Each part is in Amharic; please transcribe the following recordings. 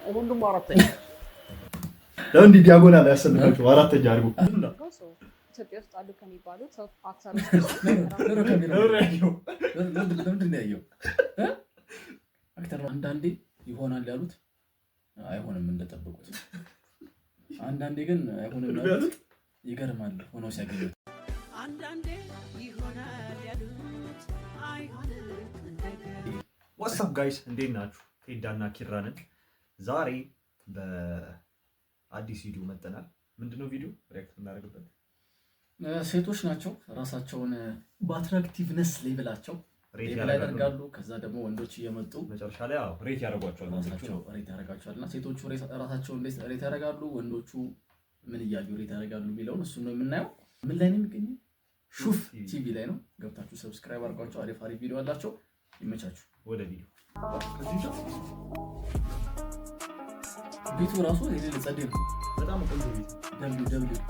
ሁሉም አራተኛ ለምን እንዲህ ዲያጎናል ያሰልፋችሁ? አራተኛ አድርጉ። ኢትዮጵያ ውስጥ አሉ ከሚባሉት ሰው አክተር አንዳንዴ ይሆናል ያሉት አይሆንም እንደጠበቁት፣ አንዳንዴ ግን አይሆንም ያሉት ይገርማል ሆኖ ሲያገኙት። አንዳንዴ ይሆናል ያሉት አይሆንም። ዋትስ አፕ ጋይስ እንዴት ናችሁ? ቴዳና ኪራ ነን። ዛሬ በአዲስ ቪዲዮ መጥተናል። ምንድነው ቪዲዮ ሪአክት እናደርግበት? ሴቶች ናቸው ራሳቸውን በአትራክቲቭነስ ሌቭላቸው ሬት ያደርጋሉ። ከዛ ደግሞ ወንዶች እየመጡ መጨረሻ ላይ ሬት ያደርጓቸዋል። ሬት ያደርጋቸዋል። እና ሴቶቹ ራሳቸውን ሬት ያደርጋሉ፣ ወንዶቹ ምን እያዩ ሬት ያደርጋሉ የሚለውን እሱን ነው የምናየው። ምን ላይ ነው የሚገኘው? ሹፍ ቲቪ ላይ ነው። ገብታችሁ ሰብስክራይብ አድርጓቸው። አሪፍ አሪፍ ቪዲዮ አላቸው። ይመቻችሁ። ወደ ቪዲዮ ቤቱ ራሱ ጸዴ ነው። በጣም ቆንጆ ቤት ደብሊው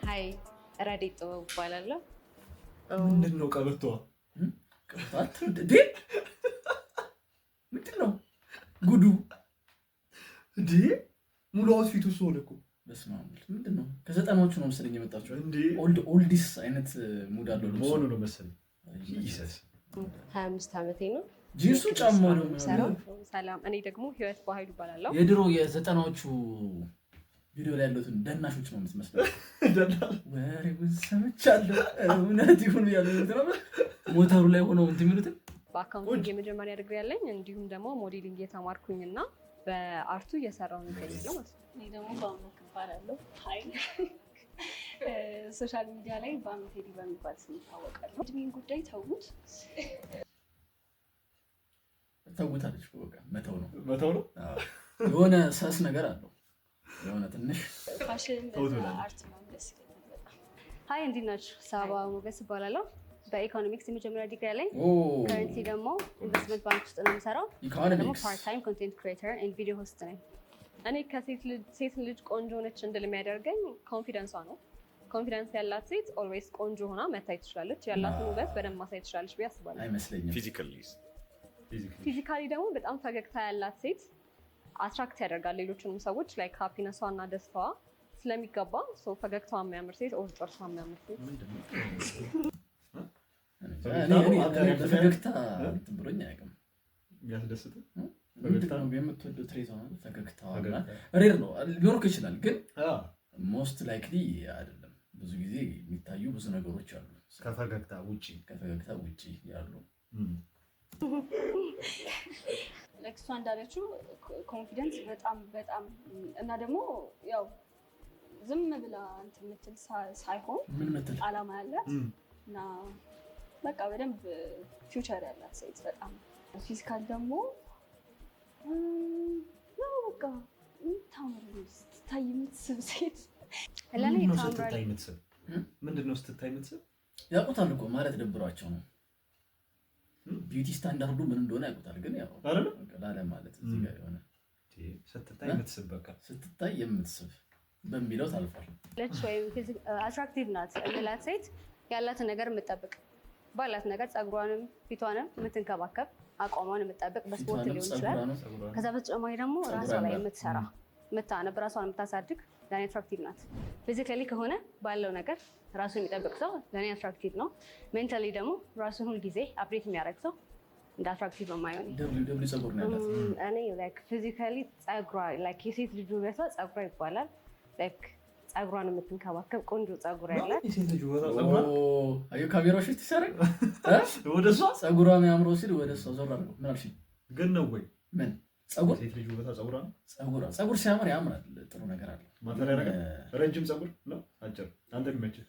ሃይ ረዲት ጥበብ እባላለሁ። ምንድን ነው ቀበቷ? ምንድን ነው ጉዱ? ሙሉ አውትፊቱ እሱ ሆነ እኮ። በስመ አብ ምንድን ነው? ከዘጠናዎቹ ነው መሰለኝ የመጣችው። ኦልዲስ አይነት ሙድ አለው መሆኑ ነው መሰለኝ። 25 ዓመቴ ነው። ጂንሱ ጫማ ነው። ሰላም፣ እኔ ደግሞ ህይወት በኃይሉ እባላለሁ። የድሮ የዘጠናዎቹ ቪዲዮ ላይ ያሉትን ደናሾች ነው የምትመስለው። ወሬውን ሰምቻለሁ እውነት ይሁን ያሉት ነው። ሞተሩ ላይ ሆነው እንትን የሚሉትን በአካውንቲንግ የመጀመሪያ ዲግሪ ያለኝ እንዲሁም ደግሞ ሞዴሊንግ የተማርኩኝና በአርቱ እየሰራሁ ነው ማለት ነው። እኔ ደግሞ ባሙክ እባላለሁ። ሃይ ሶሻል ሚዲያ ላይ ባሙቴዲ በሚባል ስም ይታወቃለሁ። እድሜን ጉዳይ ተውት ተውታለች። በቃ መተው ነው ነው። የሆነ ሰስ ነገር አለው የሆነ ትንሽ ፋሽን አርት ነው ደስ ይላል በጣም። ሃይ እንዴት ናችሁ? ሳባ ሞገስ እባላለሁ። በኢኮኖሚክስ የመጀመሪያ ዲግሪ ያለኝ ከረንትሊ ደግሞ ኢንቨስትመንት ባንክ ውስጥ ነው የምሰራው። ደግሞ ፓርት ታይም ኮንቴንት ክሪኤተር ኤንድ ቪዲዮ ሆስት ነኝ። እኔ ሴት ልጅ ቆንጆ ነች እንድል የሚያደርገኝ ኮንፊደንሷ ነው። ኮንፊደንስ ያላት ሴት ኦልዌይስ ቆንጆ ሆና መታየት ትችላለች። ያላትን ውበት በደንብ ማሳየት ትችላለች ብዬ አስባለሁ። አይመስለኝም። ፊዚካሊ ደግሞ በጣም ፈገግታ ያላት ሴት አትራክት ያደርጋል ሌሎችንም ሰዎች ላይ ሃፒነሷ እና ደስታዋ ስለሚገባ ፈገግታዋ የሚያምር ሴት ኦር ጥርሷ የሚያምር ሴት ፈገግታ ብሎኝ አያውቅም። ያስደስት የምትወደው ትሬቷ ፈገግታዋ ሬር ነው ሊሆን ይችላል፣ ግን ሞስት ላይክሊ አይደለም። ብዙ ጊዜ የሚታዩ ብዙ ነገሮች አሉ ከፈገግታ ውጪ ያሉ። ለክሷ እንዳለችው ኮንፊደንስ በጣም በጣም እና ደግሞ ያው ዝም ብላ እንትን የምትል ሳይሆን ምን ምትል አላማ ያላት እና በቃ በደንብ ፊውቸር ያላት ሴት በጣም ፊዚካል ደግሞ ያው በቃ ታምር ስታይ የምትስብ ሴት ለኔ ታምራለች። ምንድነው ስትታይ የምትስብ? ያውቁታል እኮ ማለት ደብሯቸው ነው። ቢዩቲ ስታንዳርዱ ምን እንደሆነ ያውቁታል፣ ግን ያው ላለ ማለት እዚህ ጋር የሆነ ስትታይ የምትስብ በቃ ስትታይ የምትስብ በሚለው ታልፏል። ለች ወይ አትራክቲቭ ናት እምላት ሴት ያላትን ነገር የምትጠብቅ ባላት ነገር ፀጉሯንም ፊቷንም የምትንከባከብ አቋሟን የምትጠብቅ በስፖርት ሊሆን ይችላል። ከዛ በተጨማሪ ደግሞ ራሷ ላይ የምትሰራ የምታነብ ራሷን የምታሳድግ ለኔ አትራክቲቭ ናት። ፊዚካሊ ከሆነ ባለው ነገር ራሱን የሚጠብቅ ሰው ለኔ አትራክቲቭ ነው። ሜንታሊ ደግሞ ራሱን ሁል ጊዜ አፕዴት የሚያደርግ ሰው እንደ አትራክቲቭ ነው የማይሆን። ደብሊው ፀጉር ነው ያላት። እኔ ላይክ ፊዚካሊ ፀጉሯ ላይክ የሴት ልጅ ውበቷ ፀጉሯ ይባላል። ላይክ ፀጉሯን የምትንከባከብ ቆንጆ ፀጉር ያላት የሴት ልጅ ውበቷ ፀጉሯ ነው። አዩ ካሜራው ሽት ይሰራል ወደሷ ፀጉሯ የሚያምረው ሲል ወደሷ ዞር አድርገው ምን አልሽኝ? ግን ነው ወይ ምን ፀጉር ሴት ልጅ ውበቷ ፀጉሯ ነው። ፀጉር ሲያምር ያምራል። ጥሩ ነገር አለ። ማተሪያ ነገር ረጅም ፀጉር ነው አጭር አንተ የሚመችህ?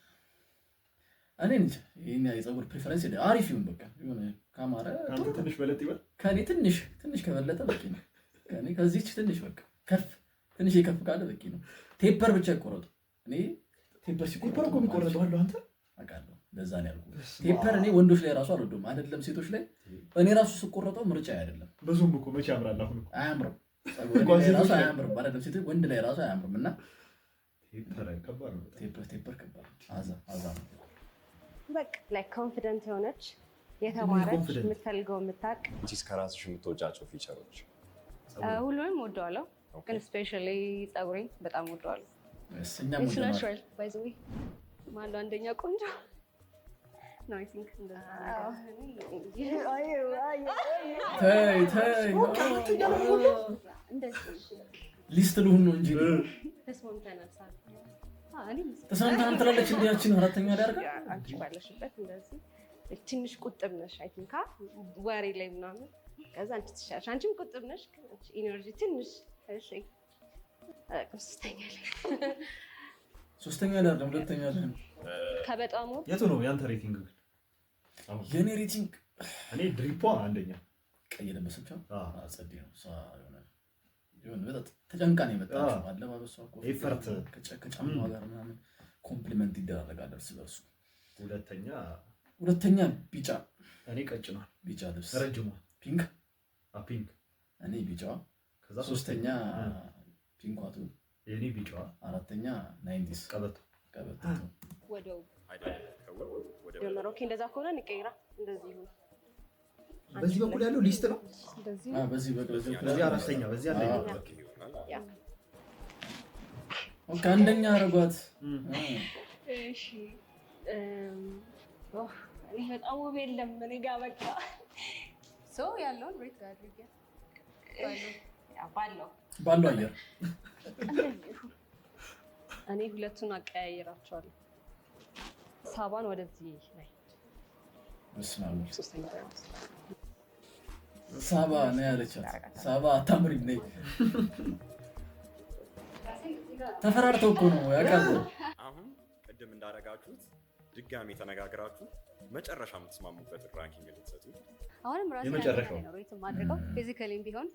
እኔ እንጃ የኛ የፀጉር ፕሪፈረንስ አሪፍ ይሁን በቃ የሆነ ካማረ አንተ ትንሽ በለጥ ይበል። ከኔ ትንሽ ከበለጠ በቂ ነው። ከኔ ከዚህች ትንሽ በቃ ትንሽ የከፍ ካለ በቂ ነው። ቴፐር ብቻ ይቆረጡ። እኔ ቴፐር ሲቆረጡ እኮ የሚቆረጡ አሉ። አንተ አውቃለሁ። ለዛ ነው ያልኩት። ቴፐር እኔ ወንዶች ላይ ራሱ አልወደውም፣ አይደለም ሴቶች ላይ። እኔ ራሱ ስቆረጠው ምርጫ አይደለም። ብዙም እኮ መቼ ያምራል። አሁን እኮ አያምርም። ፀጉር ላይ ራሱ አያምርም፣ አይደለም ሴቶች ወንድ ላይ ራሱ አያምርም። እና ቴፐር ከባድ ነው። ቴፐር ከባድ አዛ በቃ ላይክ ኮንፊደንት የሆነች የተማረች የምትፈልገው የምታውቅ። አንቺስ ከራስሽ የምትወጫቸው ፊቸሮች? ሁሉንም ወደዋለሁ፣ ግን ስፔሻሊ ፀጉሬን በጣም ወደዋለሁ። ናቹራል ባይ ዘ ዌይ ማነው አንደኛ ቆንጆ ነው? አይ ቲንክ ሊስት ልሁን ነው እንጂ ተስማምተናል ትላለች። እንዲያችን አራተኛ ላይ አድርጋ አንቺ ባለሽበት እንደዚህ ትንሽ ቁጥብ ነሽ። አይ ቲንክ ወሬ ላይ ምናምን ከዛ አንቺ ትሻለሽ። አንቺም ቁጥብ ነሽ፣ ኢነርጂ ትንሽ እሺ። ሶስተኛ ላይ አይደለም ሁለተኛ ላይ ነው። ከበጣም የቱ ነው ያንተ ሬቲንግ? የኔ ሬቲንግ እኔ ድሪፖ አንደኛ ቀይ ለበሰች ጸዴ ነው። የሆነ በጣም ተጨንቃ ነው የመጣችው። አለባበሷ እኮ ኤፈርት ከጫማዋ ጋር ምናምን ኮምፕሊመንት ይደራረጋል እርስ በርሱ። ሁለተኛ ቢጫ፣ እኔ ቀጭኗ ቢጫ ልብስ፣ ረጅሟ ፒንክ ፒንክ፣ እኔ ቢጫዋ። ከዛ ሶስተኛ ፒንኳቱ፣ የኔ ቢጫዋ። አራተኛ 90s ቀበቶ ወደው ጀመረው። ኦኬ እንደዛ ከሆነ እንቀይራ። እንደዚህ ይሁን። በዚህ በኩል ያለው ሊስት ነው። በዚህ በኩል አራተኛ፣ በዚህ አንደኛ። ኦኬ አንደኛ አረጓት። እሺ እኔ በጣም ውብ የለም እኔ ጋር በቃ ሰው ያለውን ሬት ጋር አድርጌ ባለው አየር እኔ ሁለቱን አቀያይራቸዋለሁ። ሳባን ወደዚህ ላይ ሶስተኛ ሳባ ነው ያለቻት። ሳባ አታምሪም ነይ። ተፈራርተው እኮ ነው ያውቃሉ። አሁን ቅድም እንዳረጋችሁት ድጋሚ ተነጋግራችሁ መጨረሻ የምትስማሙበት ራንኪንግ ልትሰጡ። አሁንም ራሴ ነው ሬት ማድረገው። ፊዚካሊም ቢሆን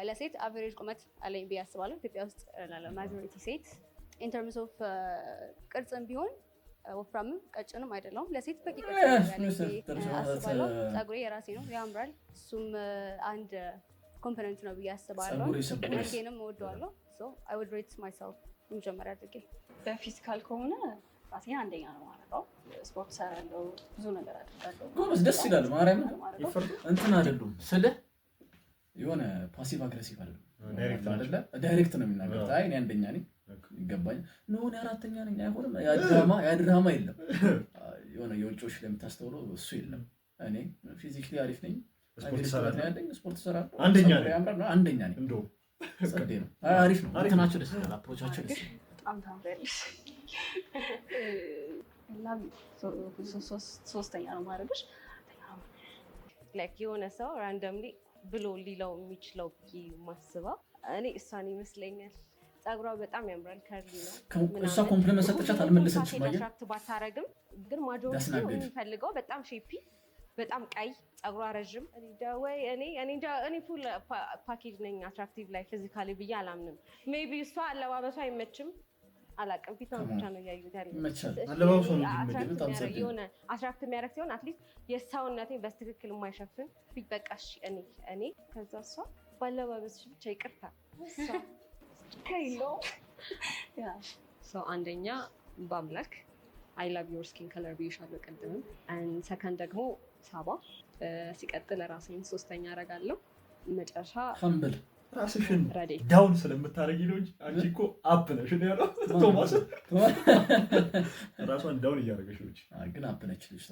ለሴት አቨሬጅ ቁመት አለኝ ብዬ አስባለሁ። ኢትዮጵያ ውስጥ ላለ ማጆሪቲ ሴት ኢን ተርምስ ኦፍ ቅርጽም ቢሆን ወፍራምም ቀጭንም አይደለሁም። ለሴት በቂ ቅርጽ አስባለሁ። ፀጉሬ የራሴ ነው፣ ያምራል። እሱም አንድ ኮምፖነንት ነው ብዬ አስባለሁ። መልኬንም እወደዋለሁ። ሶ አይ ውድ ሬት ማይሰልፍ መጀመሪያ አድርጌ። በፊዚካል ከሆነ ራሴን አንደኛ ነው ማረጋው። ስፖርት ሰራለሁ፣ ብዙ ነገር አድርጋለሁ። ጎበዝ፣ ደስ ይላል። ማርያም እንትን አይደሉም ስለ የሆነ ፓሲቭ አግሬሲቭ አይደለም፣ ዳይሬክት ነው የሚናገሩት። አይ እኔ አንደኛ ነኝ ይገባኝ ነው እኔ አራተኛ ነኝ አይሆንም። ያ ድራማ የለም። የሆነ የውጮች ለምታስተውለው እሱ የለም። እኔ ፊዚካሊ አሪፍ ነኝ፣ ስፖርት ሰራለሁ፣ አንደኛ ነኝ። እንደው ጸዴ ነው፣ አሪፍ ነው። እንትናቸው ደስ ይላል፣ አፕሮቻቸው ደስ ይላል። በጣም ታምሪያለሽ። ሶስተኛ ነው ማድረግሽ። ላይክ የሆነ ሰው ራንደምሊ ብሎ ሊለው የሚችለው ማስበው እኔ እሷን ይመስለኛል። ፀጉሯ በጣም ያምራል፣ ከርሊ ነው። እሷ ኮምፕሊመንት ሰጥቻት አልመለሰችም። አትራክት ባታረግም ግን ማጆሪቲ የሚፈልገው በጣም ሼፒ፣ በጣም ቀይ፣ ፀጉሯ ረዥም። እኔ ፉል ፓኬጅ ነኝ አትራክቲቭ ላይ ፊዚካሊ ብዬ አላምንም። ሜቢ እሷ አለባበሷ አይመችም፣ አላውቅም። ፊቷን ብቻ ነው እያዩት ያለው። የሆነ አትራክት የሚያደርግ ሲሆን አትሊስት የሰውነቴን በትክክል የማይሸፍን ፊት በቃሽ እኔ ከዛ እሷ ባለባበስሽ ብቻ ይቅርታ ሰው አንደኛ በአምላክ አይ ላቭ ዮር ስኪን ከለር ብዬሻለሁ ቅድምም። ሰከንድ ደግሞ ሳባ፣ ሲቀጥል ራሴን ሶስተኛ አደርጋለሁ። መጨረሻ ሀምብል ራስሽን ዳውን ስለምታደርጊ ነው እንጂ አንቺ እኮ አፕ ነሽ ነው ያለው ቶማስ። ራሷን ዳውን እያደረገች ነው እንጂ ግን አፕ ነች ልጅ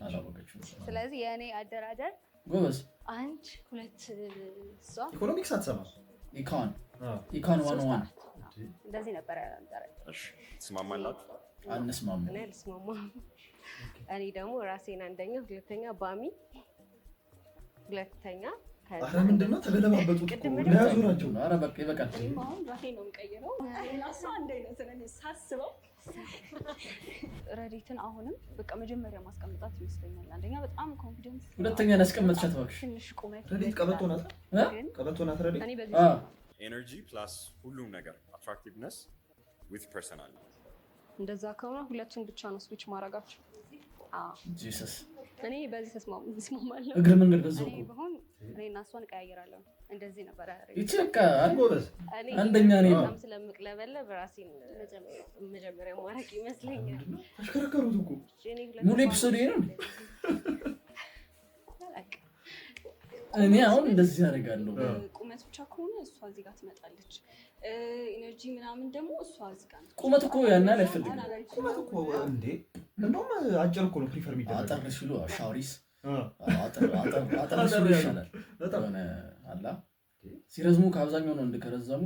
አላወቀችም። ስለዚህ የእኔ አደራደር ጎበዝ 1 2 እሷ ኢኮኖሚክስ አትሰማም። ኢኮን 101 እንደዚህ ነበር ያለው። እሺ ትስማማላችሁ? አንስማማ። እኔ አልስማማም። እኔ ደግሞ ራሴን አንደኛ፣ ሁለተኛ ባሚ፣ ሁለተኛ አረ ምንድነው ተገለባበጡት እኮ ለያዙ ናቸው። አረ በቃ ይበቃል። አሁን ራሴን ነው የምቀይረው። እሷ አንድ አይነት ነን ሳስበው ረዲትን አሁንም በቃ መጀመሪያ ማስቀመጣት ይመስለኛል። አንደኛ በጣም ኮንፊደንስ፣ ሁለተኛ ላስቀመጥሻት እባክሽ። ትንሽ ቁመት ረዲት ቀበቶ ናት ረዲት። እኔ በዚህ ኤነርጂ ፕላስ ሁሉም ነገር አትራክቲቭነስ ዊዝ ፐርሰናል። እንደዛ ከሆነ ሁለቱን ብቻ ነው ስዊች ማድረጋችሁ። ጂሰስ እኔ በዚህ ተስማማለሁ። እግረ መንገድ በዛው እኔ በሆን እኔና እሷን ቀያየራለሁ። እንደዚህ ነበር አይደል? ይችላል። አንጎበዝ አንደኛ ነኝ። በጣም ስለምቅለበለብ ራሴን መጀመሪያ ማረቅ ይመስለኛል። ተሽከረከሩት እኮ ሙሉ ኤፒሶድ ይሄ ነው። እኔ አሁን እንደዚህ ያደርጋለሁ። ቁመት ብቻ ከሆነ እሷ እዚህ ጋር ትመጣለች። ኢነርጂ ምናምን ደግሞ እሷ እዚህ ጋር ነው። ቁመት እኮ ያን ያህል አይፈልግም። ቁመት እኮ እንዴ እንደውም አጭር እኮ ነው ፕሪፈር የሚደረገው። አጠር ሲሉ ሻውሪስ አጠር ሲሉ ይሻላል። የሆነ አላ ሲረዝሙ ከአብዛኛው ነው እንደከረዘሙ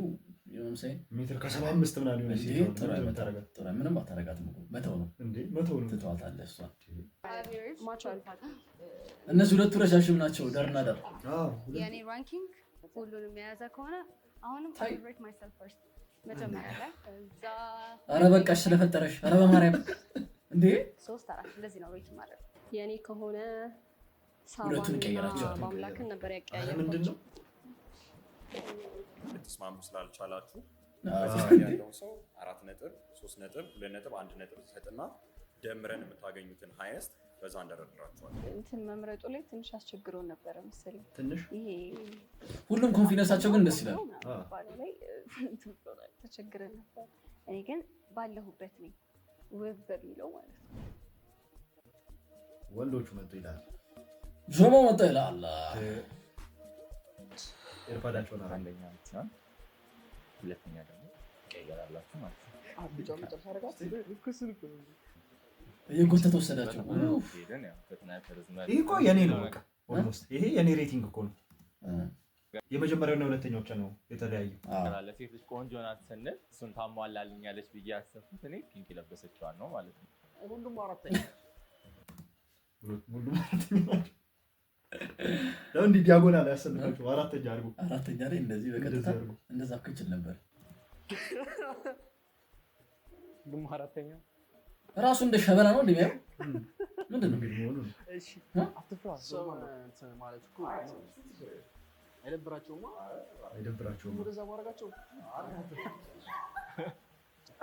የምሳይ ሜትር ከ75 ምናምን ይሆናል። ጥሩ ምንም አታረጋትም እኮ መተው ነው እንዴ መተው ነው ትተዋታለህ እሷ። ማቹ አልፋታ እነዚህ ሁለቱ ረጃጅም ናቸው ዳርና ዳር። የኔ ራንኪንግ ሁሉንም የያዘ ከሆነ አሁንም ሬት ማይሰልፍ ፈርስት መጀመሪያ ላይ እዛ ኧረ በቃሽ ስለፈጠረሽ ኧረ በማርያም እንዴ 3-4 እንደዚህ ነው ሬት ማለት የኔ ከሆነ ሁለቱን ቀይራቸዋል። ማምላክን ነበር ያቀያየው። ምንድነው ልትስማሙ ስላልቻላችሁ ያለው ሰው 4 ነጥብ 3 ነጥብ 2 ነጥብ 1 ነጥብ ሰጥና ደምረን የምታገኙትን ሃይስት በዛ እንደረድራችኋል። እንትን መምረጡ ላይ ትንሽ አስቸግሮ ነበር መሰለኝ። ትንሽ ይሄ ሁሉም ኮንፊደንሳቸው ግን ደስ ይላል። ባለ ላይ ተቸግረን ነበር። እኔ ግን ባለሁበት ነኝ ውብ በሚለው ማለት ነው። ወንዶቹ መጡ ይላል ጆሞ መጣ ይላል። ኤርፓዳቸውን አንደኛ ሲሆን ሁለተኛ ደግሞ ቀይራላችሁ ማለት ነው። የጎተተ ወሰዳቸው። ይሄ እኮ የኔ ነው በቃ ኦልሞስት ይሄ የኔ ሬቲንግ እኮ ነው። የመጀመሪያውና ሁለተኛው ብቻ ነው የተለያዩ። ለሴት ልጅ ቆንጆ ናት ስንል እሱን ታሟላልኛለች ብዬ ያሰብኩት እኔ ፒንክ የለበሰችዋን ነው ማለት ነው። ሁሉም አራተኛ ለምን እንዲህ ዲያጎናል ያሰልፋችሁ? አራተኛ አድርጉ። አራተኛ ላይ እንደዚህ በቀጥታ እንደዛ እኮ ይችል ነበር። ሁሉም አራተኛ ራሱ እንደ ሸበላ ነው እንደሚያው ምንድን ነው ሆኑ? እሺ አትፍራ እንትን ማለት እኮ አይደብራቸውም። ወደዛ ማረጋቸው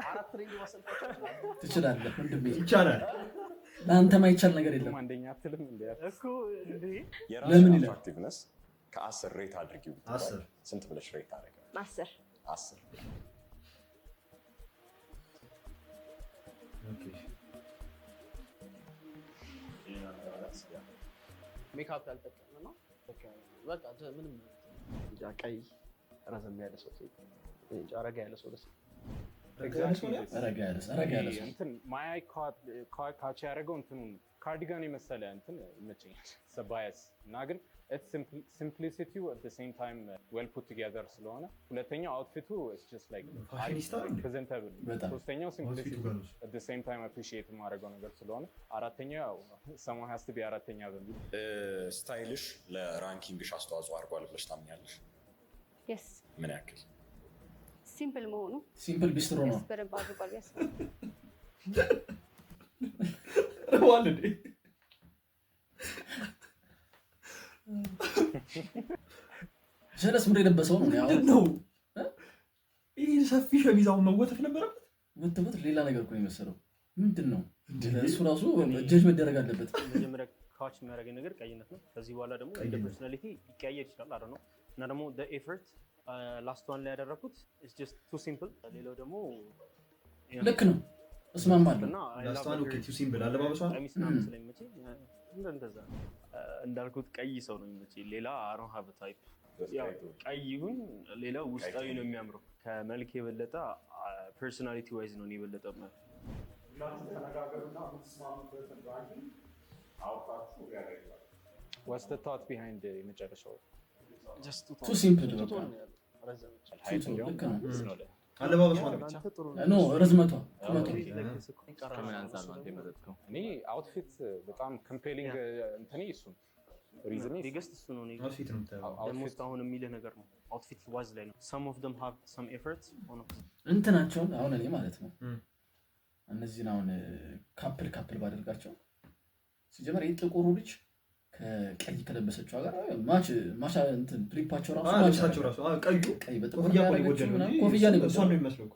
አራት ሬንጅ ማሰልፋቸው ትችላለህ ወንድሜ፣ ይቻላል። ለአንተ ማይቻል ነገር የለም። አንደኛ አትልም እንዴ እኮ እንዴ? የራስን አትራክቲቭነስ ከ10 ሬት አድርጊው። 10 ስንት ብለሽ ሬት ታደርጊ? 10 ኦኬ። ሜካፕ ያልጠቀመ ነው። በቃ ምንም ቀይ ረዘም ያለ ሰው ረጋ ያለ ሰው ደስ ረጋ ያለ ሰው እንትን ማይ ካች ያደረገው እንትኑን ካርዲጋን የመሰለ እንትን ይመቸኛል ሰባያስ እና ግን ሲምፕሊሲቲው at the same time well put together ስለሆነ ሁለተኛው አውትፊቱ is just like presentable ሶስተኛው simplicity at the same time appreciate ማድረገው ነገር ስለሆነ አራተኛው someone has to be አራተኛ በሚል ስታይልሽ ለራንኪንግሽ አስተዋጽኦ አድርጓል ብለሽ ታምኛለሽ? yes ምን ያክል? ሲምፕል መሆኑ ሲምፕል ቢስትሮ ነው። በደንብ አድርጓል ቢያስ ዋልዴ ጀለስ ምን የለበሰው ነው ያው ነው። ይሄ ሰፊ ሸሚዛውን መወተፍ ነበረበት። ወጥተበት ሌላ ነገር እኮ ነው የመሰለው። ምንድን ነው እሱ ራሱ ጀጅ መደረግ አለበት። መጀመሪያ ካች የሚያደርገኝ ነገር ቀይነት ነው። ከዚህ በኋላ ደግሞ እንደ ፐርሰናሊቲ ይቀያየር ይችላል አይደል ነው። እና ደግሞ the effort ላስት ዋን ላይ ያደረኩት is just too simple። ሌላው ደግሞ ልክ ነው እስማማለሁ። ላስት ዋን ኦኬ too simple አለባበሷ ቀሚስ ምናምን ስለሚመቸኝ እንደዛ እንዳልኩት ቀይ ሰው ነው የሚመቸኝ። ሌላ I don't have a type። ያው ቀይ ይሁን ሌላው ውስጣዊ ነው የሚያምረው። ከመልክ የበለጠ ፐርሰናሊቲ ዋይዝ ነው የበለጠ ማለት what's the thought behind የመጨረሻው too simple በቃ አለባበሷ ኖ ርዝመቷ ቁመቷ ከምን አንፃር ነው እንደመረጥከው? እኔ አውትፊት በጣም ኮምፔሊንግ እንትኔ እሱ ሪዝን ቢገስት እሱ ነው። አውትፊት ነው የምታየው። ደግሞ አሁን የሚልህ ነገር ነው አውትፊት ዋዝ ላይ ነው። some of them have some effort ሆኖ እንትናቸውን አሁን እኔ ማለት ነው እነዚህን አሁን ካፕል ባደርጋቸው ሲጀመር የጥቁሩ ልጅ ከቀይ ከለበሰችው ጋር ማች እንትን ድሪፓቸው ራሱ ቀዩ በጥቁር ኮፍያ ነው እሷ ነው የሚመስለው።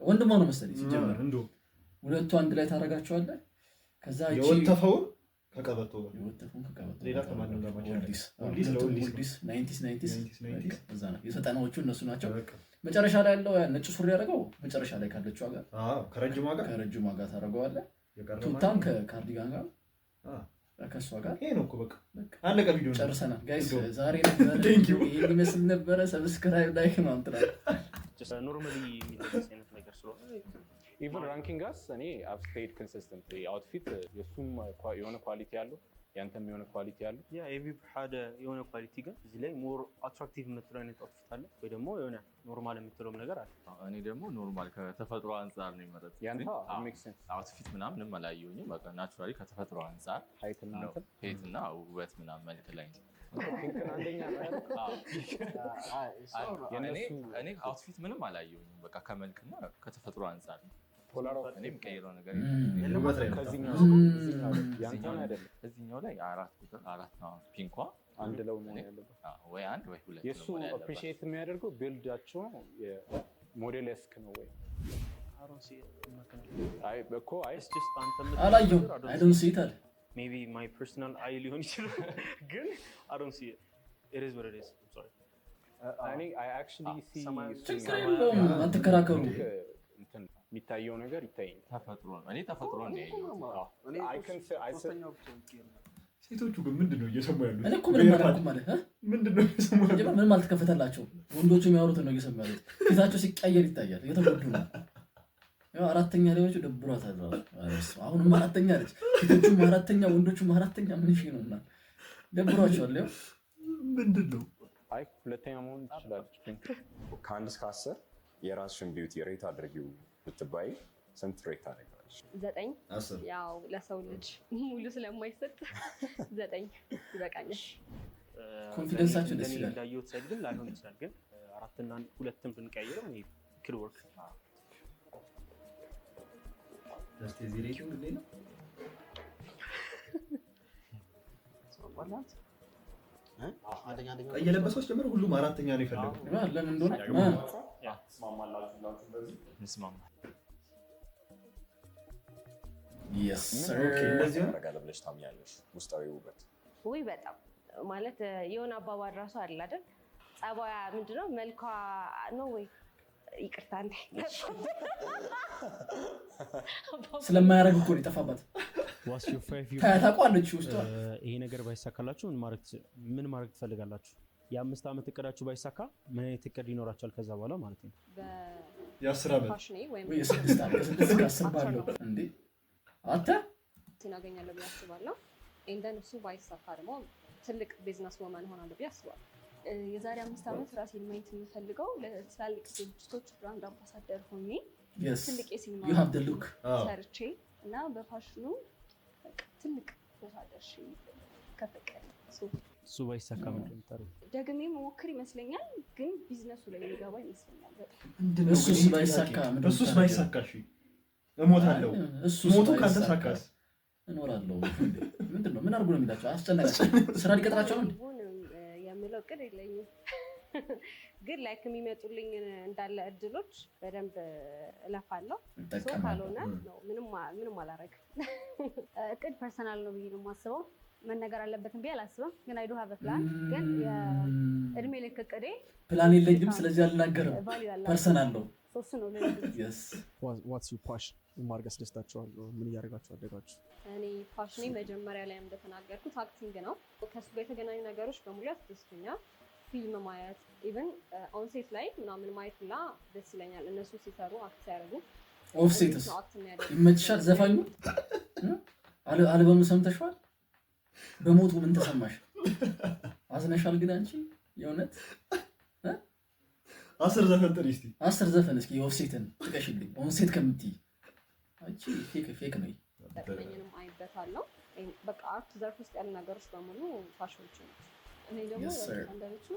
ወንድሟ ነው መሰለኝ ሲጀመር ሁለቱ አንድ ላይ ታደርጋቸዋለህ። ከዛ የወተፈውን ከቀበቶ ሌላ ከማንም ጋር ወልዲስ 90s እዛ ነው የሰጠናዎቹ እነሱ ናቸው። መጨረሻ ላይ ያለው ነጭ ሱሪ ያደረገው መጨረሻ ላይ ካለችው ጋር ከረጅሟ ጋር ታደርገዋለህ። ቱታን ከካርዲጋን ጋር ከሷ ጋር ይሄ ነው እኮ በቃ አለቀ። ቪዲዮ ጨርሰናል ጋይስ። ዛሬ ነበር ይሄን ይመስል ነበረ። ሰብስክራይብ ላይክ ነው አንተራ ኖርማሊ የሚደረስ አይነት ነገር ስለሆነ ኢቨን ራንኪንግ አስ እኔ አብ ስቴድ ኮንሲስተንት አውትፊት የሱም የሆነ ኳሊቲ ያለው ያንተም የሆነ ኳሊቲ ያለው ያ ኤቪ ሓደ የሆነ ኳሊቲ ግን እዚህ ላይ ሞር አትራክቲቭ የምትለው አይነት አውትፊት አለ ወይ ደግሞ የሆነ ኖርማል የምትለውም ነገር አለ። እኔ ደግሞ ኖርማል ከተፈጥሮ አንፃር ነው የመረጥኩት። ያንተ ሜክ ሴንስ አውትፊት ምናምን አላየሁኝም። በቃ ናቹራሊ ከተፈጥሮ አንፃር ሃይት እና ውበት ምናምን መልክ ላይ ነው። አንደኛ እኔ አውትፊት ምንም አላየሁኝም። በቃ ከመልክና ከተፈጥሮ አንፃር ነው። እኔ የምቀይረው ነገር እዚህኛው ላይ 4 ቁጥር 4 ነው። ፒንኳ አንድ ለው ነው ያለበት ወይ አንድ ወይ ሁለት። የሱ አፕሪሺየት የሚያደርገው ቢልዳቸው ሞዴልስክ ነው ወይ አይ በኮ አይ just አላየሁም። I don't see it አለ maybe my personal eye ሊሆን ይችላል ግን I don't see it. It is what it is. I'm sorry. I actually see አትከራከሩ። የሚታየው ነገር ይታየኛል። ተፈጥሮ ነው። እኔ ተፈጥሮ ነው ያየሁት። ሴቶቹ ግን ምንድነው እየሰሙ ያሉት? እኔ እኮ ምንም አላልኩም ማለት ምንድነው እየሰሙ ያሉት? ምንም አልተከፈተላቸው። ወንዶቹ የሚያወሩትን ነው እየሰሙ ያሉት። ፊታቸው ሲቀየር ይታያል። እየተጎዱ ነው። ያው አራተኛ ላይዎች ደብሯታል ራሱ። አሁንም አራተኛ ነች። ሴቶቹም አራተኛ፣ ወንዶቹም አራተኛ ምን ሺህ ነውና ደብሯቸዋል። ያው ምንድነው አይ ሁለተኛ መሆን ትችላለች። ከ1 እስከ 10 የራስሽን ቢዩቲ ሬት አድርጊው ብትባይ ስንት ሬት ታደርጊያለሽ? 9 ያው ለሰው ልጅ ሙሉ ስለማይሰጥ 9 ይበቃኛል። ኮንፊደንሳችን ደስ ይላል። እንዳየሁት ሳይድ ግን ላይሆን ይችላል። ግን 4 እና 2ን ብንቀይረው ይሄ could work። እስቲ እዚህ ሬቲንግ እንዴት ነው? እየለበሰው ጀምሮ ሁሉም አራተኛ ነው የፈለገው። ለምን እንደሆነ ስማማላችሁ በዚህ እንስማማ። yes sir ያደርጋል ብለሽ ታምኛለሽ? ውስጣዊ ውበት ወይ በጣም ማለት የሆነ አባባል ራሱ አለ አይደል? ጸባያ ምንድነው መልኳ ነው ወይ ይቅርታ እንዴ ስለማያረግ እኮ ነው የጠፋባት። ዋስ ዩ ፋይቭ ዩ ታውቃለች ውስጧ። ይሄ ነገር ባይሳካላችሁ ምን ማድረግ ትፈልጋላችሁ? የ5 ዓመት እቅዳችሁ ባይሳካ ምን አይነት እቅድ ይኖራችኋል ከዛ በኋላ ማለት ነው? የ10 ዓመት ፋሽኔ ወይ የ6 ዓመት ከ6 ባለው እንዴ አታ እናገኛለሁ ብዬ አስባለሁ። እንደን እሱ ባይሳካ ደግሞ ትልቅ ቢዝነስ ወማን ሆናለሁ ብዬ አስባለሁ። የዛሬ 5 ዓመት ራሴን ማየት የምፈልገው ለትላልቅ ድርጅቶች ብራንድ አምባሳደር ሆኜ ትልቅ የሲኒማ you have the look ሰርቼ እና በፋሽኑ ትልቅ ቦታ ደርሼ ከፈቀደ እሱ ባይሳካ ምንድን ነው የምታደርገው? ደግሜ መሞክር ይመስለኛል፣ ግን ቢዝነሱ ላይ የሚገባ ይመስለኛል በጣም። እሱስ ባይሳካ እሺ እሞታለሁ። ሞቱ ካልተሳካስ እኖራለሁ። ምንድነው ምን አድርጎ ነው የሚላቸው? አስጨነቃቸው። ስራ ሊቀጥራቸው ነው የምለው እቅድ የለኝም፣ ግን ላይክ የሚመጡልኝ እንዳለ እድሎች በደንብ እለፋለሁ። ካልሆነ ነው ምንም አላረግም። እቅድ ፐርሰናል ነው ብዬ ነው የማስበው። መነገር አለበትም ብዬ አላስብም፣ ግን አይዱ ሀቭ ፕላን። ግን የእድሜ ልክ እቅዴ ፕላን የለኝም፣ ስለዚህ አልናገርም። ፐርሰናል ነው እሱ ነው። ዋትስ ዩ ፓሽን ማድረግ ያስደስታችኋል? ምን እያደረጋችሁ አደጋችሁ? እኔ ፓሽኔ መጀመሪያ ላይ እንደተናገርኩት አክቲንግ ነው። ከሱ ጋር የተገናኙ ነገሮች በሙሉ ያስደስቱኛል። ፊልም ማየት፣ ኢቨን ኦንሴት ላይ ምናምን ማየት ሁላ ደስ ይለኛል። እነሱ ሲሰሩ አክት ሲያደርጉ። ኦፍሴትስ ይመችሻል? ዘፋኙ አልበሙ ሰምተሽዋል? በሞቱ ምን ተሰማሽ? አዝነሻል? ግን አንቺ የእውነት 10 ዘፈን ጥሪ እስቲ 10 ዘፈን እስኪ የኦፍሴትን ጥቀሽልኝ። ኦንሴት ከምትይ አንቺ ፌክ ነው። ጠቅመኝንም አይበታለሁ። በቃ አርት ዘርፍ ውስጥ ያሉ ነገሮች በሙሉ ፋሽኖች ነው። እኔ ደግሞ አንዳንዶቹ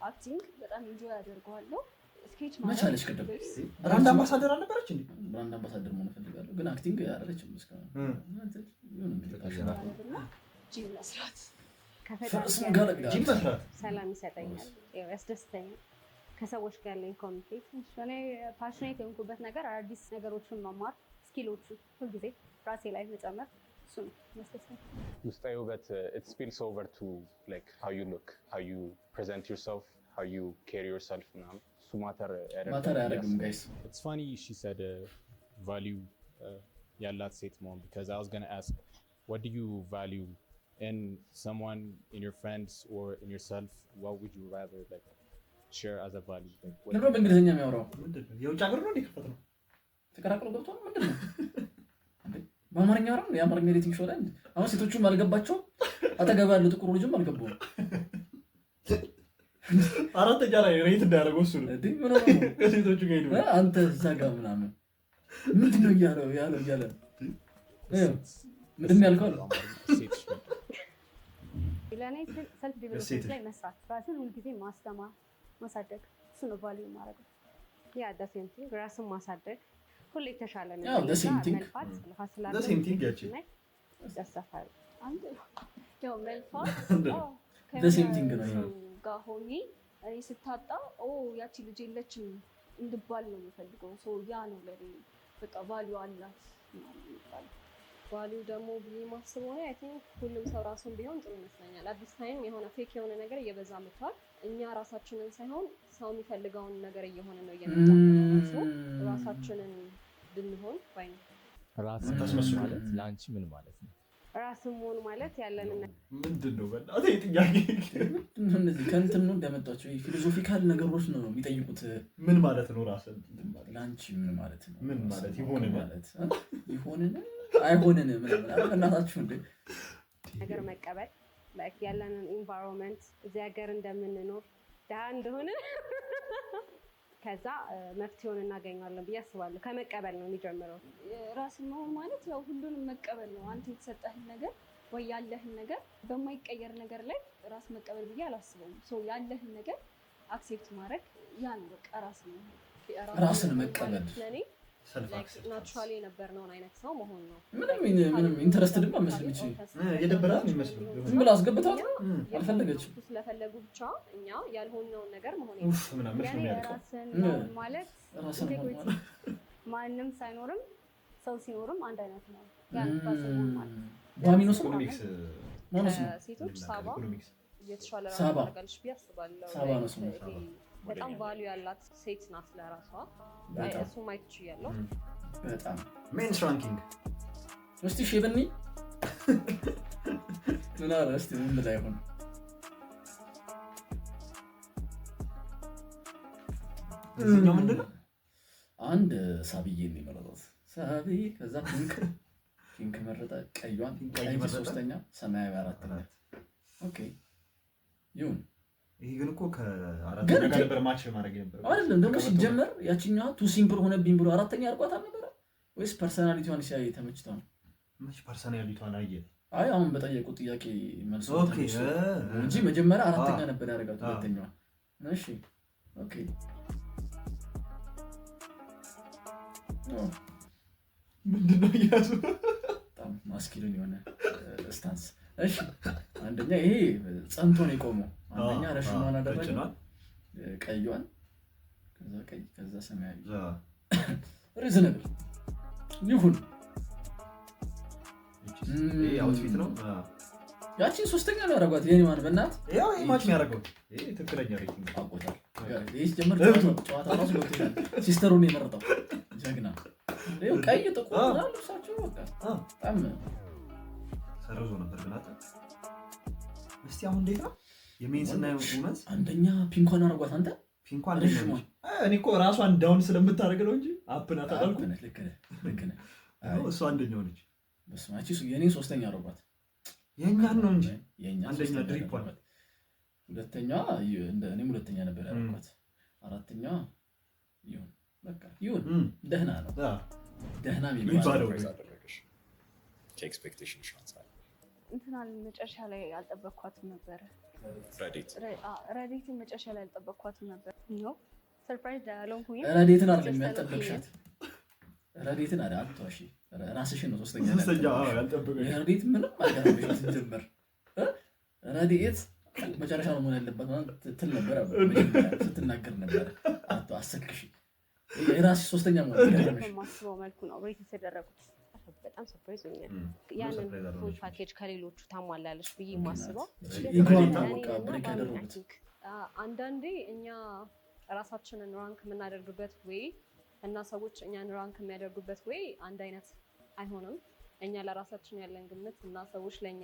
አክቲንግ በጣም ኢንጆይ አደርገዋለሁ። ስኬች ማለት መቻለሽ ቅድም ብራንድ አምባሳደር አልነበረች እንዴ? ብራንድ አምባሳደር መሆን እፈልጋለሁ፣ ግን አክቲንግ አይደለችም እስካሁን። ጂም መስራት ጂም መስራት ሰላም ይሰጠኛል፣ ያስደስተኛል። ከሰዎች ጋር ያለኝ ኮሚኒኬሽን እኔ ፓሽኔት የሆንኩበት ነገር አዳዲስ ነገሮችን መማር፣ ስኪሎቹ ሁልጊዜ ራሴ ላይ መጨመር እሱ ነው ያስደስተኛል። ውስጣዊ ውበት it spills over to like how you look, how you present yourself, how you carry yourself ምናምን እሱ ማተር ያደርግም ጋይስ። It's funny she said value ያላት ሴት መሆን because I was going to ask what do you value in someone, in your friends or in yourself, what would you rather like share as a value? ለምን በእንግሊዝኛ የሚያወራው የውጭ ሀገር ነው እንዴ? ከፈተ ነው ተቀራቅሎ ገብቷል። ምንድን ነው በአማርኛ አወራን? የአማርኛ ሬቲንግ ሾው ላይ አሁን ሴቶቹም አልገባቸውም፣ አጠገብ ያለው ጥቁሩ ልጅም አልገባውም። አራተኛ ላይ ሬት እንዳያደርገው እሱ ነው ምን ሆነ ከሴቶቹ ጋር ሄዱ። አንተ እዛ ጋር ምናምን ምንድን ነው እያለው እያለ ምንድን ያልከው ነው? ለእኔ ሰልፍ ዲቨሎፕመንት ላይ መስራት፣ ራስን ሁልጊዜ ማስተማር፣ ማሳደግ እሱ ነው ቫልዩ ማድረግ። ያ ዳሴም ቲንግ ራስን ማሳደግ ሁሌ የተሻለ ነው። ያው ዳሴም ቲንግ ዳሴም ቲንግ ያቺ ያሳፋል አንድ ያው መልፋት ዳሴም ቲንግ ነው ጋር ሆኜ እኔ ስታጣ ያቺ ልጅ የለችም እንድባል ነው የምፈልገው። ያ ነው ለኔ በቃ ቫልዩ አላት ማለት ቫልዩ ደግሞ ብዬ ማስበው ነው። አይ ቲንክ ሁሉም ሰው ራሱን ቢሆን ጥሩ ይመስለኛል። አዲስ ታይም የሆነ ፌክ የሆነ ነገር እየበዛ መጥቷል። እኛ ራሳችንን ሳይሆን ሰው የሚፈልገውን ነገር እየሆነ ነው እየመጣ ነው። ራሳችንን ብንሆን ባይ ነው። ራስን ማለት ለአንቺ ምን ማለት ነው? ራስን መሆን ማለት ያለንን ምንድን ነው በእናትህ ጥያቄ እነዚህ ከእንትን ነው እንደመጣቸው ፊሎሶፊካል ነገሮች ነው የሚጠይቁት። ምን ማለት ነው ራስን ለአንቺ ምን ማለት ነው? ምን ማለት ይሆንን ማለት ይሆንን አይሆንን ምናምን እናታችሁ እንደ ነገር መቀበል ላይክ ያለንን ኢንቫይሮንመንት እዚህ ሀገር እንደምንኖር ደሃ እንደሆነ ከዛ መፍትሄውን እናገኛለን ብዬ አስባለሁ። ከመቀበል ነው የሚጀምረው። ራስን መሆን ማለት ያው ሁሉንም መቀበል ነው። አንተ የተሰጠህን ነገር ወይ ያለህን ነገር በማይቀየር ነገር ላይ ራስ መቀበል ብዬ አላስበውም። ያለህን ነገር አክሴፕት ማድረግ ያ ነው በቃ ራስን መቀበል ለኔ ናቹራሊ የነበርነውን አይነት ሰው መሆን ነው። ምንም ኢንተረስትድ መስልም እቺ የደበራት ይመስል ዝም ብላ አስገብታት አልፈለገችም። ስለፈለጉ ብቻ እኛ ያልሆነውን ነገር መሆን ራስን ማለት ማንም ሳይኖርም ሰው ሲኖርም አንድ አይነት ነው። ያን ራስን ማለት ባሚኖስ ኢኮኖሚክስ ማነስ ነው? ሴቶች ሳባ የተሻለ ራስ ታደርጋለች ብዬ አስባለሁ። ሳባ ነው ስሙ። በጣም ቫልዩ ያላት ሴት ናት ለራሷ። እሱ ማይች ያለው በጣም ሜንስ ራንኪንግ እስቲ ሼብኒ ምን አለ እስቲ ምን ላይ ሆነ እዚህኛው ምንድን ነው? አንድ ሳቢዬ ነው የመረጠው። ሳቢ ከዛ ፒንክ መረጠ፣ ቀይዋን ቀይ ሶስተኛ፣ ሰማያዊ አራት። ኦኬ ይሁን። ይሄ ግን እኮ ከአራት ጋር ነበር ማች ማድረግ ነበር አይደለም። ደግሞ ሲጀመር ያቺኛዋ ቱ ሲምፕል ሆነብኝ ብሎ አራተኛ አርቋት አልነበረ ወይስ ፐርሰናሊቲዋን ሲያይ ተመችቷ ነው? መች ፐርሰናሊቲዋን አየ? አይ አሁን በጠየቁ ጥያቄ መልስ እንጂ መጀመሪያ አራተኛ ነበር ያደረጋት ሁለተኛዋ። እሺ ኦኬ ምንድነው ያዙ? በጣም ማስኪሊን የሆነ ስታንስ። እሺ አንደኛ ይሄ ጸንቶ ነው የቆመው። አንደኛ ረሽማን አደረገ፣ ቀይዋን፣ ከዛ ቀይ፣ ከዛ ሰማያዊ። ሪዝነብል ይሁን። ይሄ አውትፊት ነው። ያቺን ሶስተኛ ነው ያደረጓት። የኔዋን በእናት ያው ይሄ ማች የሚያደርገው ይሄ ትክክለኛ ሬቲንግ አቆጣ ይሄ ጀመር ጨዋታ ራሱ ገብቶኛል። ሲስተሩን የመረጠው ጀግና። ይሄው ቀይ ጥቁር እና ልብሳቸው በቃ በጣም ሰርዞ ነበር ግን አጣ። እስቲ አሁን እንዴት ነው የሜንስ እና የውመንስ? አንደኛ ፒንኳን አደረጓት። አንተ ፒንኳን አንደኛ እኔ እኮ ራሷን ዳውን ስለምታደርግ ነው እንጂ አፕ ናት አላልኩ። ልክ ነህ። እሱ አንደኛው ነች። በስማቺ የኔ ሶስተኛ አደረጓት። የኛን ነው እንጂ የኛ አንደኛ ድሪፖን፣ ሁለተኛ እኔም ሁለተኛ ነበር ያደረኳት። አራተኛ ይሁን በቃ ይሁን። ደህና ነው ደህና የሚባለው ከኤክስፔክቴሽን ሻንሳል እንትናል መጨረሻ ላይ አልጠበቅኳትም ነበር። ረዲትን መጨረሻ ላይ አልጠበቅኳትም ነበር ነው ሰርፕራይዝ ያለውኝ። ረዲትን አይደለም ያልጠበቅሻት፣ ረዲትን አይደል አትዋሺ፣ ራስሽን ነው ሶስተኛ ያልጠበቅሽ። ረዲት ምንም አልገረመሽም ስትጀምር። ረዲት መጨረሻ ነው መሆን ያለበት ማለት ትል ነበር ስትናገር ነበር። አሰክሽ የራስሽ ሶስተኛ መሆን ያለበት ማስበው መልኩ ነው ሬት የተደረጉት። በጣም ሰርፕራይዝ ሆኛል። ያንን ፉል ፓኬጅ ከሌሎቹ ታሟላለች ብዬ ማስበው አንዳንዴ እኛ ራሳችንን ራንክ የምናደርግበት ወይ እና ሰዎች እኛን ራንክ የሚያደርጉበት ወይ አንድ አይነት አይሆንም። እኛ ለራሳችን ያለን ግምት እና ሰዎች ለኛ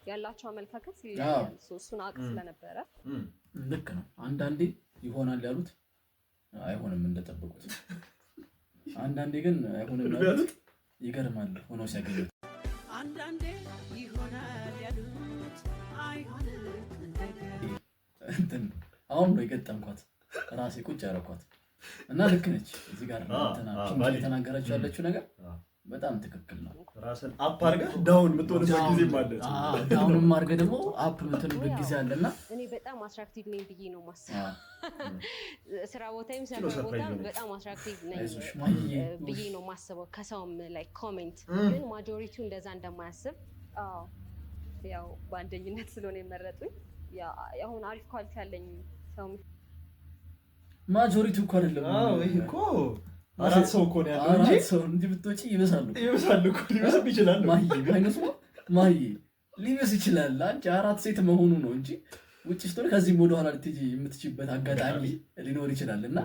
ያላቸው አመለካከት ይለያያል። እሱን አውቅ ስለነበረ ልክ ነው። አንዳንዴ ይሆናል ያሉት አይሆንም እንደጠበቁት፣ አንዳንዴ ግን አይሆንም ያሉት ይገርማል ሆኖ ሲያገኙት። አንዳንዴ ይሆናል ያሉት አይሆንም እንደገና አሁን ነው የገጠምኳት ራሴ ቁጭ ያረኳት እና ልክ ነች። እዚህ ጋር ተናገረች ያለችው ነገር በጣም ትክክል ነው። ራስን አፕ አድርገህ ዳውን የምትሆንበት ጊዜ ማለት ነው። ዳውንም አድርገህ ደግሞ አፕ የምትሆንበት ጊዜ አለና እኔ በጣም አትራክቲቭ ነኝ ብዬ ነው የማስበው። ስራ ቦታዬም ሰፈር ቦታም በጣም አትራክቲቭ ነኝ ብዬ ነው የማስበው። ከሰውም ላይ ኮሜንት ግን ማጆሪቲው እንደዛ እንደማያስብ ያው በአንደኝነት ስለሆነ የመረጡኝ አሁን አሪፍ ኳሊቲ ያለኝ ሰው ማጆሪቲው እኮ አይደለም። ይሄ እኮ አራት ሰው እኮ ነው ያለው እንጂ አራት ሰው እንዲህ ብትወጪ ይበሳሉ እኮ ሊበስም ይችላል። ማሂ ሊበስ ይችላል። አንቺ አራት ሴት መሆኑ ነው እንጂ ውጭ ስትሆን ከዚህም ወደ ኋላ ልትሄጂ የምትችይበት አጋጣሚ ሊኖር ይችላል። እና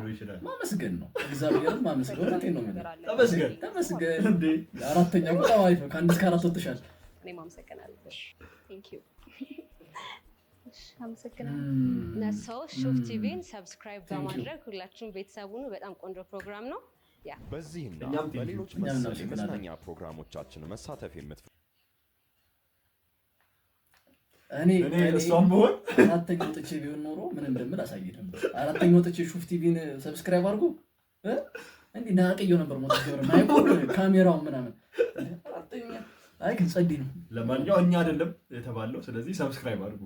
ማመስገን ነው፣ እግዚአብሔርን ማመስገን። እውነቴን ነው የምልህ። ተመስገን እንዴ! አራተኛ በጣም አሪፍ ነው። ከአንድ እስከ አራት ወጥተሻል። እኔም አመሰግናለሁ። ቴንክ ዩ ሰው ሹፍ ቲቪን ሰብስክራይብ በማድረግ ሁላችሁም ቤተሰቡን በጣም ቆንጆ ፕሮግራም ነው። በዚህና በሌሎች መሰል የመዝናኛ ፕሮግራሞቻችን መሳተፍ የምትፈልጉ እኔ እሷም ብሆን አራተኛ ወጥቼ ቢሆን ኖሮ ምን እንደምል አሳይ ነበር። አራተኛ ወጥቼ ሹፍ ቲቪን ሰብስክራይብ አድርጉ እንዲህ ናቅየው ነበር ሞት ጀምረ ማይኮን ካሜራውን ምናምን አራተኛ አይ ግን ጸዲ ነው። ለማንኛውም እኛ አይደለም የተባለው። ስለዚህ ሰብስክራይብ አድርጉ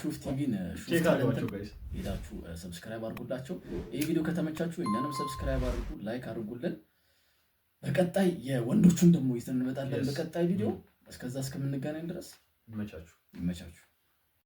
ሹፍ ቲቪን ቼክ አድርጓቸው ጋይስ፣ ሄዳችሁ ሰብስክራይብ አድርጉላቸው። ይሄ ቪዲዮ ከተመቻችሁ እኛንም ሰብስክራይብ አድርጉ፣ ላይክ አድርጉልን። በቀጣይ የወንዶቹን ደግሞ ይዘን እንመጣለን በቀጣይ ቪዲዮ። እስከዛ እስከምንገናኝ ድረስ ይመቻችሁ።